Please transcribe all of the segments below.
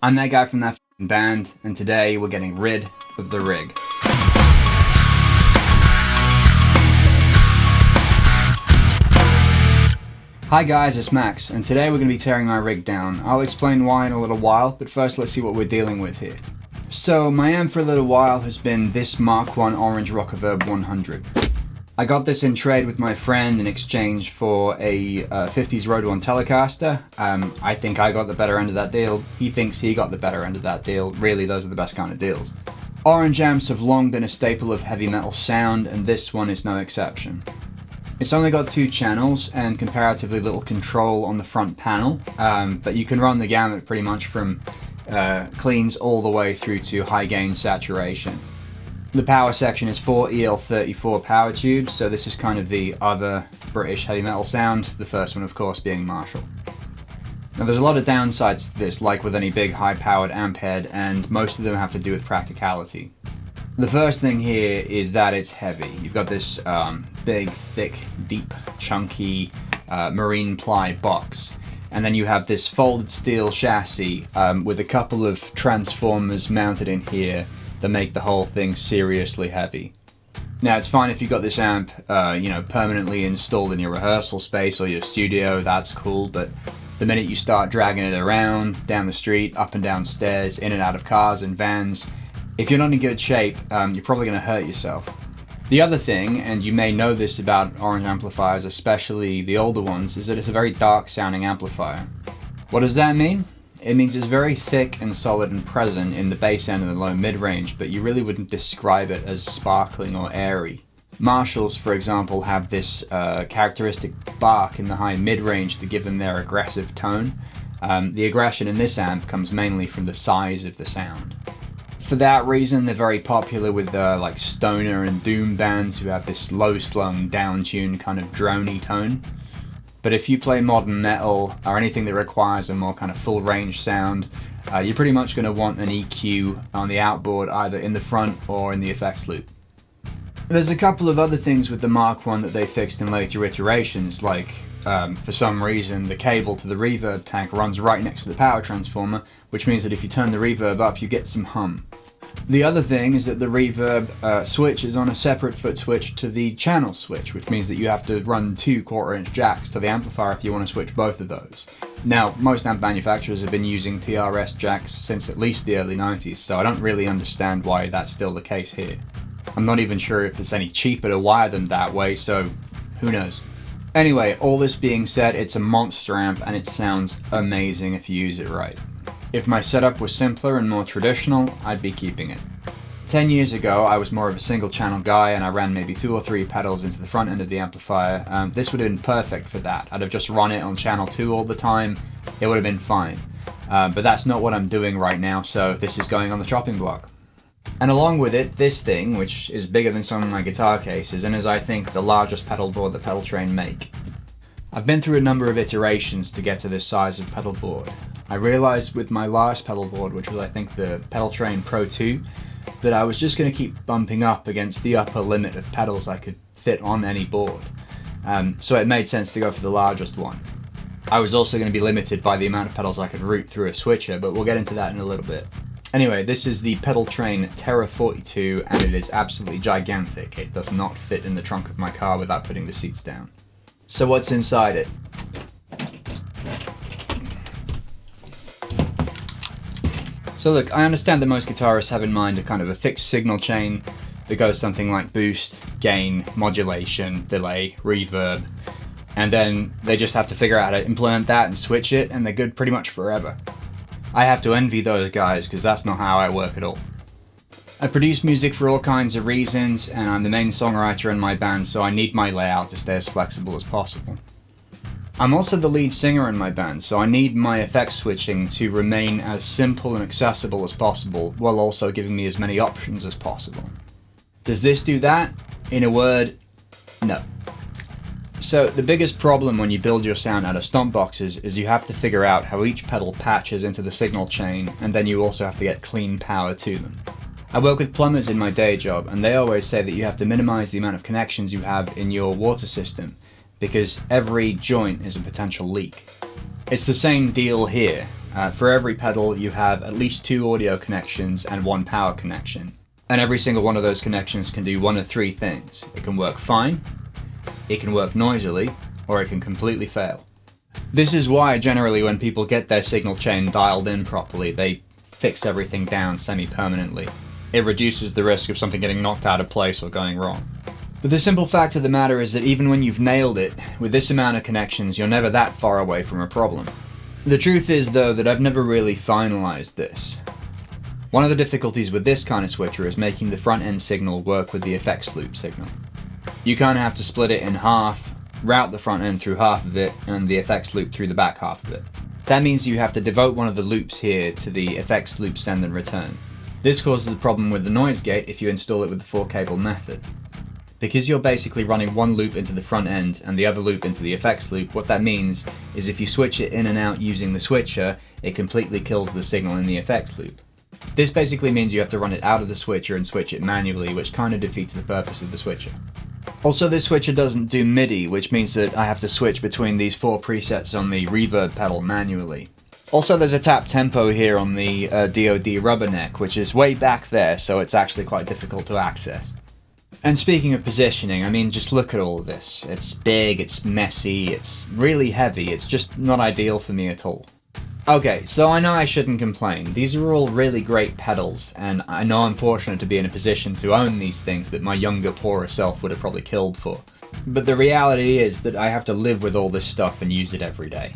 I'm that guy from that band, and today we're getting rid of the rig. Hi guys, it's Max, and today we're going to be tearing our rig down. I'll explain why in a little while, but first let's see what we're dealing with here. So my amp for a little while has been this Mark I orange Rockerverb 100. I got this in trade with my friend in exchange for a 50s Road 1 Telecaster. I think I got the better end of that deal. He thinks he got the better end of that deal. Really, those are the best kind of deals. Orange amps have long been a staple of heavy metal sound, and this one is no exception. It's only got 2 channels and comparatively little control on the front panel, but you can run the gamut pretty much from cleans all the way through to high gain saturation. The power section is 4 EL34 power tubes, so this is kind of the other British heavy metal sound, the first one of course being Marshall. Now there's a lot of downsides to this, like with any big high-powered amp head, and most of them have to do with practicality. The first thing here is that it's heavy. You've got this big, thick, deep, chunky marine ply box. And then you have this folded steel chassis with a couple of transformers mounted in here that make the whole thing seriously heavy. Now it's fine if you've got this amp permanently installed in your rehearsal space or your studio, that's cool, but the minute you start dragging it around, down the street, up and down stairs, in and out of cars and vans, if you're not in good shape, you're probably going to hurt yourself. The other thing, and you may know this about orange amplifiers, especially the older ones, is that it's a very dark sounding amplifier. What does that mean? It means it's very thick and solid and present in the bass end and the low mid-range, but you really wouldn't describe it as sparkling or airy. Marshalls, for example, have this characteristic bark in the high mid-range to give them their aggressive tone. The aggression in this amp comes mainly from the size of the sound. For that reason, they're very popular with like stoner and doom bands who have this low-slung, down-tuned kind of drony tone. But if you play modern metal or anything that requires a more kind of full-range sound, you're pretty much going to want an EQ on the outboard, either in the front or in the effects loop. There's a couple of other things with the Mark I that they fixed in later iterations, like for some reason the cable to the reverb tank runs right next to the power transformer, which means that if you turn the reverb up you get some hum. The other thing is that the reverb switch is on a separate foot switch to the channel switch, which means that you have to run 2 1/4-inch jacks to the amplifier if you want to switch both of those. Now, most amp manufacturers have been using TRS jacks since at least the early 90s, so I don't really understand why that's still the case here. I'm not even sure if it's any cheaper to wire them that way, so who knows. Anyway, all this being said, it's a monster amp and it sounds amazing if you use it right. If my setup was simpler and more traditional, I'd be keeping it. 10 years ago, I was more of a single channel guy and I ran maybe 2 or 3 pedals into the front end of the amplifier. This would have been perfect for that. I'd have just run it on channel 2 all the time. It would have been fine. But that's not what I'm doing right now, so this is going on the chopping block. And along with it, this thing, which is bigger than some of my guitar cases and is, I think, the largest pedal board that Pedaltrain make. I've been through a number of iterations to get to this size of pedal board. I realized with my last pedal board, which was I think the Pedaltrain Pro 2, that I was just going to keep bumping up against the upper limit of pedals I could fit on any board. So it made sense to go for the largest one. I was also going to be limited by the amount of pedals I could route through a switcher, but we'll get into that in a little bit. Anyway, this is the Pedaltrain Terra 42 and it is absolutely gigantic. It does not fit in the trunk of my car without putting the seats down. So what's inside it? So look, I understand that most guitarists have in mind a kind of a fixed signal chain that goes something like boost, gain, modulation, delay, reverb, and then they just have to figure out how to implement that and switch it and they're good pretty much forever. I have to envy those guys because that's not how I work at all. I produce music for all kinds of reasons and I'm the main songwriter in my band, so I need my layout to stay as flexible as possible. I'm also the lead singer in my band, so I need my effects switching to remain as simple and accessible as possible, while also giving me as many options as possible. Does this do that? In a word, no. So the biggest problem when you build your sound out of stomp boxes is you have to figure out how each pedal patches into the signal chain, and then you also have to get clean power to them. I work with plumbers in my day job, and they always say that you have to minimize the amount of connections you have in your water system, because every joint is a potential leak. It's the same deal here. For every pedal, you have at least 2 audio connections and 1 power connection. And every single one of those connections can do one of 3 things. It can work fine, it can work noisily, or it can completely fail. This is why generally when people get their signal chain dialed in properly, they fix everything down semi-permanently. It reduces the risk of something getting knocked out of place or going wrong. But the simple fact of the matter is that even when you've nailed it, with this amount of connections, you're never that far away from a problem. The truth is, though, that I've never really finalized this. One of the difficulties with this kind of switcher is making the front end signal work with the effects loop signal. You kind of have to split it in half, route the front end through half of it, and the effects loop through the back half of it. That means you have to devote one of the loops here to the effects loop send and return. This causes a problem with the noise gate if you install it with the 4-cable method. Because you're basically running one loop into the front end and the other loop into the effects loop, what that means is if you switch it in and out using the switcher, it completely kills the signal in the effects loop. This basically means you have to run it out of the switcher and switch it manually, which kind of defeats the purpose of the switcher. Also, this switcher doesn't do MIDI, which means that I have to switch between these 4 presets on the reverb pedal manually. Also, there's a tap tempo here on the DOD Rubberneck, which is way back there, so it's actually quite difficult to access. And speaking of positioning, I mean, just look at all of this. It's big, it's messy, it's really heavy, it's just not ideal for me at all. Okay, so I know I shouldn't complain. These are all really great pedals, and I know I'm fortunate to be in a position to own these things that my younger, poorer self would have probably killed for. But the reality is that I have to live with all this stuff and use it every day.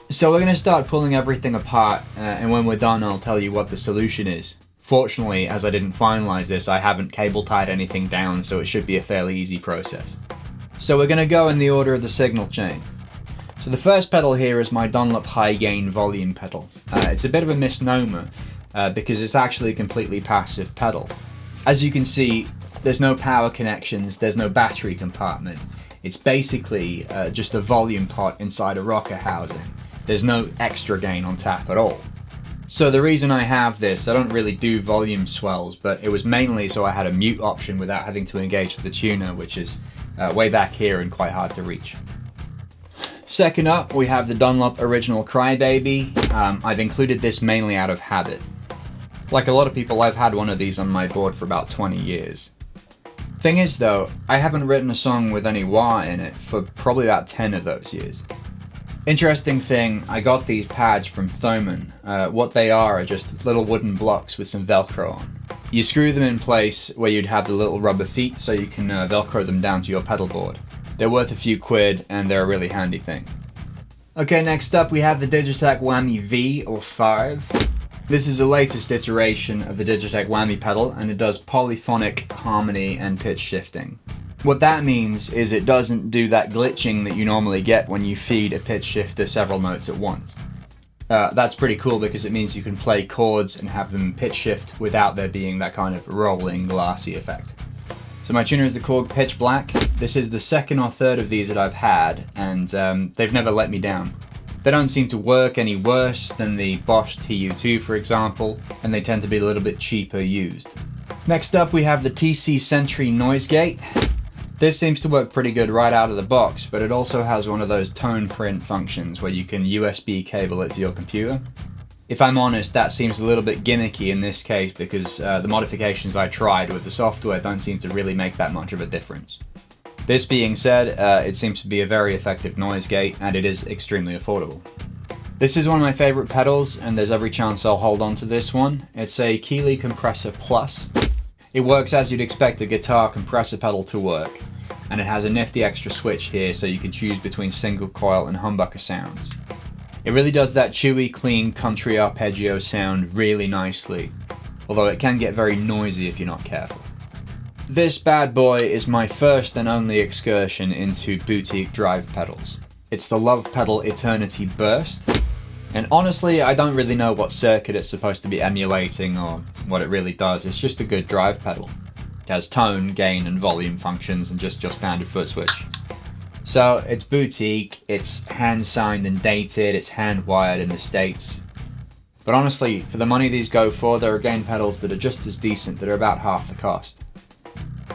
So we're going to start pulling everything apart, and when we're done I'll tell you what the solution is. Fortunately, as I didn't finalize this, I haven't cable tied anything down, so it should be a fairly easy process. So we're going to go in the order of the signal chain. So the first pedal here is my Dunlop high gain volume pedal. It's a bit of a misnomer because it's actually a completely passive pedal. As you can see, there's no power connections, there's no battery compartment. It's basically just a volume pot inside a rocker housing. There's no extra gain on tap at all. So the reason I have this, I don't really do volume swells, but it was mainly so I had a mute option without having to engage with the tuner, which is way back here and quite hard to reach. Second up, we have the Dunlop original Crybaby. I've included this mainly out of habit. Like a lot of people, I've had one of these on my board for about 20 years. Thing is though, I haven't written a song with any wah in it for probably about 10 of those years. Interesting thing, I got these pads from Thomann. What they are just little wooden blocks with some Velcro on. You screw them in place where you'd have the little rubber feet so you can Velcro them down to your pedal board. They're worth a few quid and they're a really handy thing. Okay, next up we have the Digitech Whammy V or 5. This is the latest iteration of the Digitech Whammy pedal and it does polyphonic harmony and pitch shifting. What that means is it doesn't do that glitching that you normally get when you feed a pitch shifter several notes at once. That's pretty cool because it means you can play chords and have them pitch shift without there being that kind of rolling glassy effect. So my tuner is the Korg Pitchblack. This is the second or third of these that I've had and they've never let me down. They don't seem to work any worse than the Bosch TU2 for example, and they tend to be a little bit cheaper used. Next up we have the TC Sentry noise gate. This seems to work pretty good right out of the box, but it also has one of those tone print functions where you can USB cable it to your computer. If I'm honest, that seems a little bit gimmicky in this case because the modifications I tried with the software don't seem to really make that much of a difference. This being said, it seems to be a very effective noise gate and it is extremely affordable. This is one of my favorite pedals and there's every chance I'll hold on to this one. It's a Keeley Compressor Plus. It works as you'd expect a guitar compressor pedal to work, and it has a nifty extra switch here so you can choose between single coil and humbucker sounds. It really does that chewy, clean country arpeggio sound really nicely, although it can get very noisy if you're not careful. This bad boy is my first and only excursion into boutique drive pedals. It's the Lovepedal Eternity Burst, and honestly I don't really know what circuit it's supposed to be emulating or what it really does. It's just a good drive pedal. It has tone, gain and volume functions and just your standard foot switch. So it's boutique, it's hand signed and dated, it's hand wired in the States. But honestly, for the money these go for, there are gain pedals that are just as decent that are about half the cost.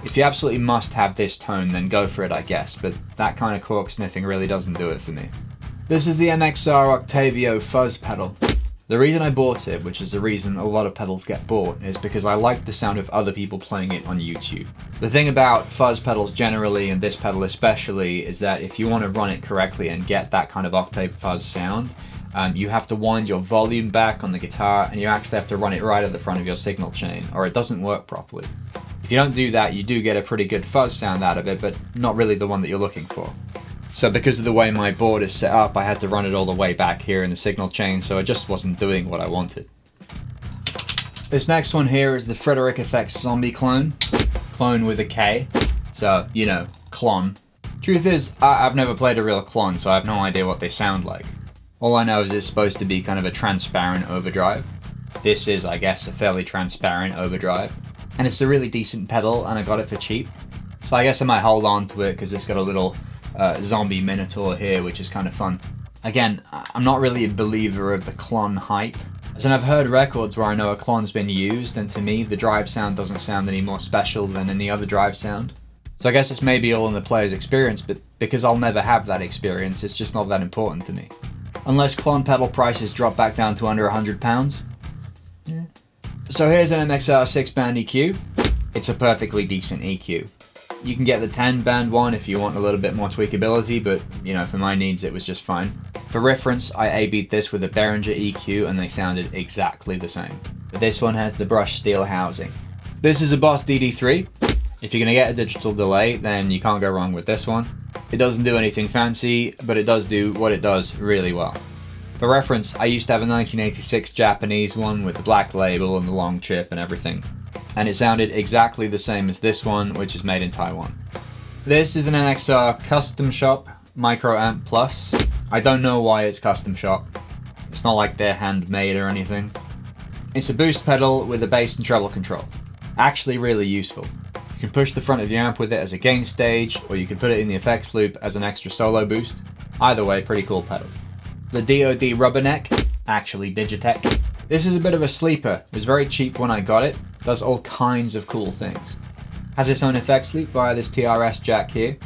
If you absolutely must have this tone, then go for it I guess, but that kind of cork sniffing really doesn't do it for me. This is the MXR Octavio Fuzz pedal. The reason I bought it, which is the reason a lot of pedals get bought, is because I like the sound of other people playing it on YouTube. The thing about fuzz pedals generally, and this pedal especially, is that if you want to run it correctly and get that kind of octave fuzz sound, you have to wind your volume back on the guitar, and you actually have to run it right at the front of your signal chain, or it doesn't work properly. If you don't do that, you do get a pretty good fuzz sound out of it, but not really the one that you're looking for. So because of the way my board is set up, I had to run it all the way back here in the signal chain, so it just wasn't doing what I wanted. This next one here is the FREDERIC Effects Zombie Clone. Clone with a K. So, you know, Klone. Truth is, I've never played a real Klone, so I have no idea what they sound like. All I know is it's supposed to be kind of a transparent overdrive. This is, I guess, a fairly transparent overdrive. And it's a really decent pedal, and I got it for cheap. So I guess I might hold on to it because it's got a little zombie minotaur here, which is kind of fun. Again, I'm not really a believer of the Klone hype, as in I've heard records where I know a Klone's been used, and to me the drive sound doesn't sound any more special than any other drive sound. So I guess it's maybe all in the player's experience, but because I'll never have that experience, it's just not that important to me. Unless Klone pedal prices drop back down to under £100. Yeah. So here's an MXR 6-band EQ. It's a perfectly decent EQ. You can get the 10-band one if you want a little bit more tweakability, but, you know, for my needs it was just fine. For reference, I A-B'd this with a Behringer EQ and they sounded exactly the same. But this one has the brushed steel housing. This is a Boss DD3. If you're going to get a digital delay, then you can't go wrong with this one. It doesn't do anything fancy, but it does do what it does really well. For reference, I used to have a 1986 Japanese one with the black label and the long chip and everything. And it sounded exactly the same as this one, which is made in Taiwan. This is an MXR Custom Shop Micro Amp Plus. I don't know why it's Custom Shop. It's not like they're handmade or anything. It's a boost pedal with a bass and treble control. Actually really useful. You can push the front of the amp with it as a gain stage, or you can put it in the effects loop as an extra solo boost. Either way, pretty cool pedal. The DOD Rubberneck, actually Digitech. This is a bit of a sleeper. It was very cheap when I got it. Does all kinds of cool things. Has its own effects loop via this TRS jack here.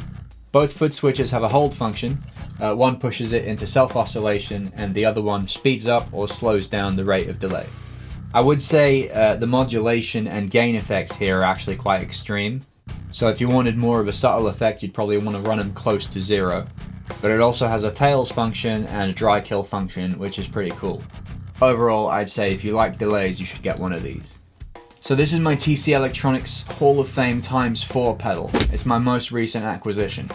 Both foot switches have a hold function. One pushes it into self-oscillation and the other one speeds up or slows down the rate of delay. I would say the modulation and gain effects here are actually quite extreme. So if you wanted more of a subtle effect, you'd probably want to run them close to zero. But it also has a tails function and a dry kill function, which is pretty cool. Overall, I'd say if you like delays, you should get one of these. So this is my TC Electronics Hall of Fame ×4 pedal. It's my most recent acquisition.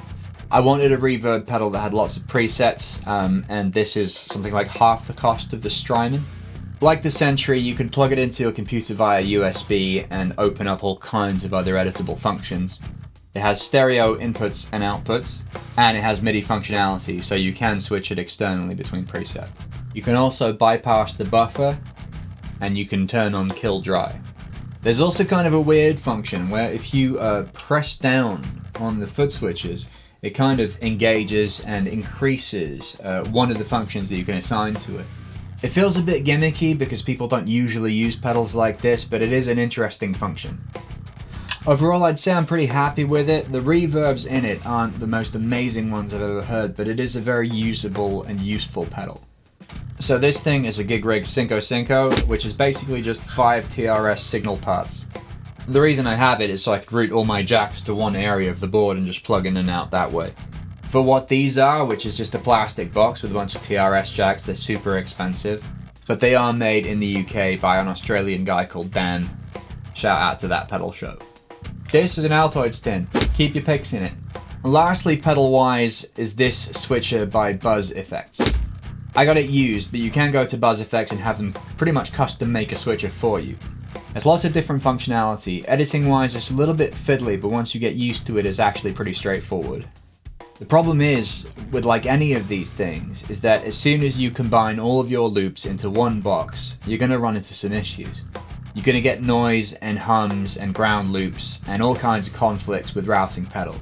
I wanted a reverb pedal that had lots of presets, and this is something like half the cost of the Strymon. Like the Sentry, you can plug it into your computer via USB and open up all kinds of other editable functions. It has stereo inputs and outputs, and it has MIDI functionality, so you can switch it externally between presets. You can also bypass the buffer, and you can turn on kill dry. There's also kind of a weird function where if you press down on the foot switches, it kind of engages and increases one of the functions that you can assign to it. It feels a bit gimmicky because people don't usually use pedals like this, but it is an interesting function. Overall, I'd say I'm pretty happy with it. The reverbs in it aren't the most amazing ones I've ever heard, but it is a very usable and useful pedal. So this thing is a GigRig Cinco, which is basically just 5 TRS signal paths. The reason I have it is so I could route all my jacks to one area of the board and just plug in and out that way. For what these are, which is just a plastic box with a bunch of TRS jacks, they're super expensive. But they are made in the UK by an Australian guy called Dan. Shout out to that pedal show. This is an Altoids tin. Keep your picks in it. And lastly, pedal-wise, is this switcher by Buzz Effects. I got it used, but you can go to Buzz Effects and have them pretty much custom make a switcher for you. There's lots of different functionality. Editing-wise, it's a little bit fiddly, but once you get used to it, it's actually pretty straightforward. The problem is, with like any of these things, is that as soon as you combine all of your loops into one box, you're going to run into some issues. You're going to get noise and hums and ground loops and all kinds of conflicts with routing pedals.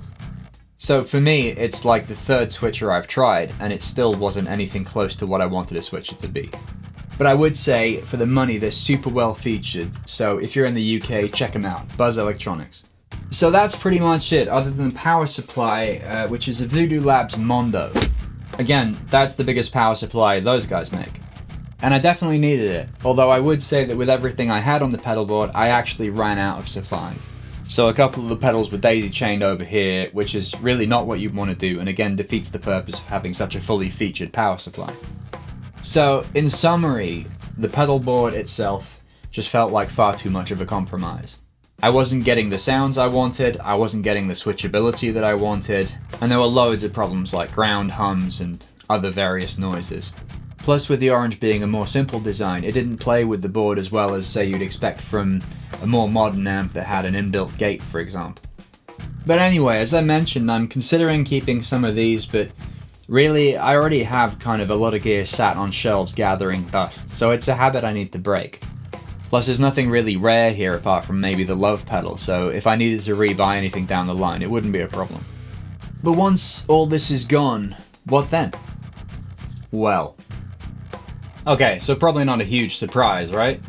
So for me, it's like the third switcher I've tried, and it still wasn't anything close to what I wanted a switcher to be. But I would say, for the money, they're super well featured, so if you're in the UK, check them out. Buzz Electronics. So that's pretty much it, other than the power supply, which is a Voodoo Labs Mondo. Again, that's the biggest power supply those guys make. And I definitely needed it, although I would say that with everything I had on the pedal board, I actually ran out of supplies. So a couple of the pedals were daisy chained over here, which is really not what you'd want to do, and again defeats the purpose of having such a fully featured power supply. So in summary, the pedal board itself just felt like far too much of a compromise. I wasn't getting the sounds I wanted, I wasn't getting the switchability that I wanted, and there were loads of problems like ground hums and other various noises. Plus, with the Orange being a more simple design, it didn't play with the board as well as, say, you'd expect from a more modern amp that had an inbuilt gate, for example. But anyway, as I mentioned, I'm considering keeping some of these, but really, I already have kind of a lot of gear sat on shelves gathering dust, so it's a habit I need to break. Plus, there's nothing really rare here apart from maybe the Lovepedal, so if I needed to rebuy anything down the line, it wouldn't be a problem. But once all this is gone, what then? Well. Okay, so probably not a huge surprise, right?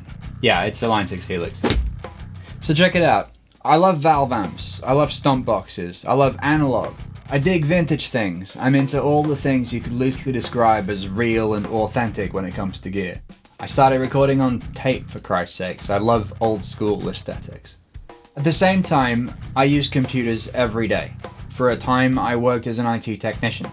Yeah, it's a Line 6 Helix. So check it out. I love valve amps, I love stomp boxes, I love analog. I dig vintage things. I'm into all the things you could loosely describe as real and authentic when it comes to gear. I started recording on tape, for Christ's sakes. I love old school aesthetics. At the same time, I use computers every day. For a time, I worked as an IT technician.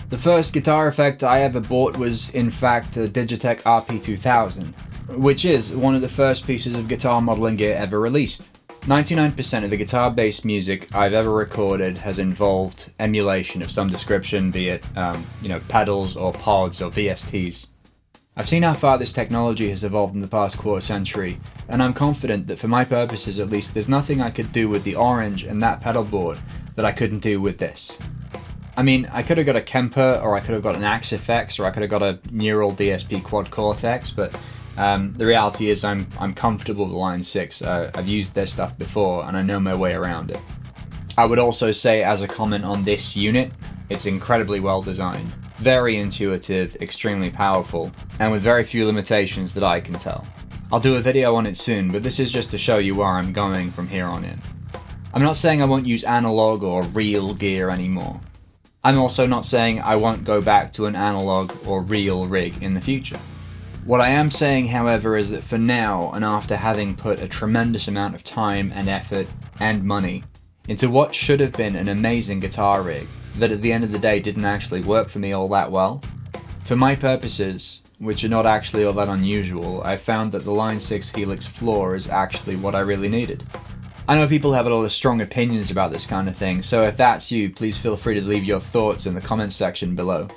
The first guitar effect I ever bought was, in fact, a Digitech RP2000, which is one of the first pieces of guitar modeling gear ever released. 99% of the guitar-based music I've ever recorded has involved emulation of some description, be it, pedals or pods or VSTs. I've seen how far this technology has evolved in the past quarter century, and I'm confident that for my purposes at least, there's nothing I could do with the Orange and that pedal board that I couldn't do with this. I mean, I could have got a Kemper, or I could have got an Axifex, or I could have got a Neural DSP Quad Cortex, but the reality is I'm comfortable with Line 6. I've used their stuff before, and I know my way around it. I would also say, as a comment on this unit, it's incredibly well designed, very intuitive, extremely powerful, and with very few limitations that I can tell. I'll do a video on it soon, but this is just to show you where I'm going from here on in. I'm not saying I won't use analog or real gear anymore. I'm also not saying I won't go back to an analog or real rig in the future. What I am saying, however, is that for now, and after having put a tremendous amount of time and effort and money into what should have been an amazing guitar rig, that at the end of the day didn't actually work for me all that well, for my purposes, which are not actually all that unusual, I found that the Line 6 Helix floor is actually what I really needed. I know people have a lot of strong opinions about this kind of thing, so if that's you, please feel free to leave your thoughts in the comments section below.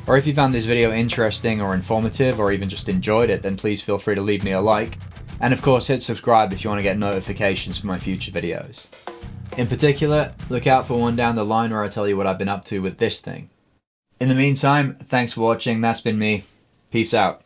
Or if you found this video interesting or informative, or even just enjoyed it, then please feel free to leave me a like. And of course, hit subscribe if you want to get notifications for my future videos. In particular, look out for one down the line where I tell you what I've been up to with this thing. In the meantime, thanks for watching, that's been me. Peace out.